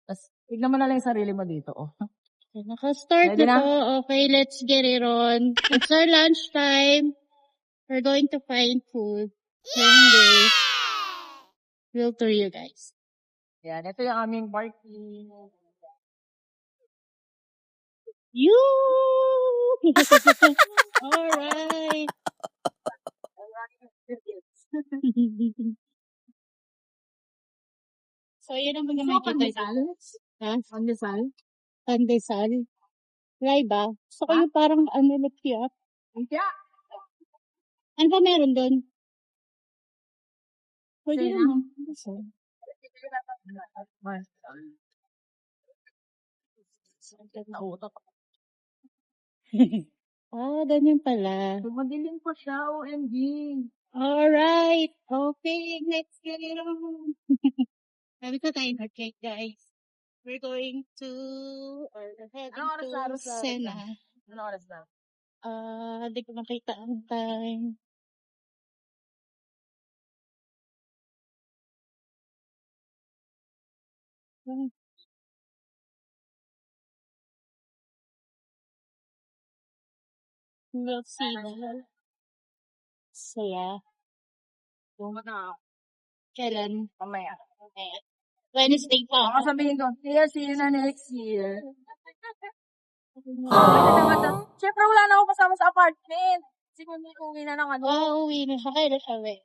Tas tignan mo na lang yung sarili mo dito, oh. Okay, naka-start Ready na na? to. Okay, let's get it on. It's our lunchtime. We're going to find food. Hungry. We'll tour you guys. Yan, ito yung aming parking. You! Alright. So, yun ang mga makikita. Ha? Pandesal? Pandesal. Try ba? Gusto ko yung parang ano na tiyak. Kaya, Ano ba meron doon? Pwede Sa'yo naman. Pandesal. nautak. Ah, ganyan pala. Madilim pa siya, OMG. Alright. Okay, let's get it on. Sabi ko tayo na cake, guys. We're going to, or heading Anong oras na? to Sena. Anong oras na? Hindi ko makita ang time. We'll see. So, yeah. Bumot na ako. Kailan? Mamaya. Okay. Wednesday pa. Baka sabihin ko, see you na next year. Siyempre, wala na ako kasama sa apartment. Kasi kung hindi uwi na ng ano. Uwi na siya. Kailan siya, we?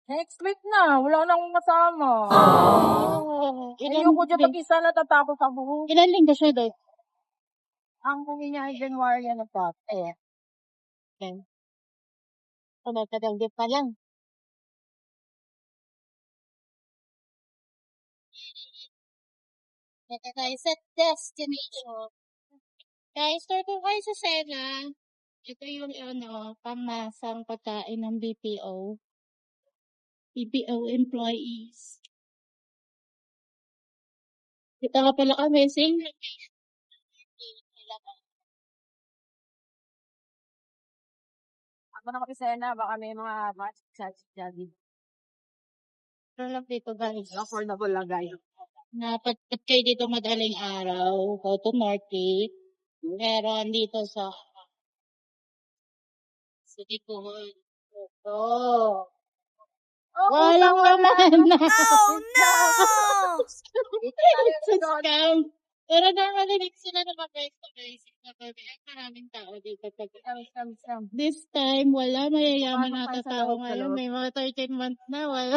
Next week na. Wala na akong kasama. Ayoko dyan pag-isa natatapos ako. Ilan linggo siya doon? Ang uwi niya ay January na pa. Okay. So, nagkadagdip pa lang. Ito tayo sa destination. Guys, start ko kayo sa Sena. Ito yung pangmasang pagkain ng BPO. BPO employees. Dito nga pala kami, same location. Ako na kapisena, baka may mga match jadi. Pero lang dito, guys. Affordable lang, guys. Napagkat kayo dito madaling araw, go to Northgate. Meron dito sa likod. Ito. Walang laman na. Oh no! It's a scam. Pero normally, sila na mag-guys na kami. Ay, maraming tao dito. This time, wala mayayaman na tao ngayon. May mga 13 months na. Wala.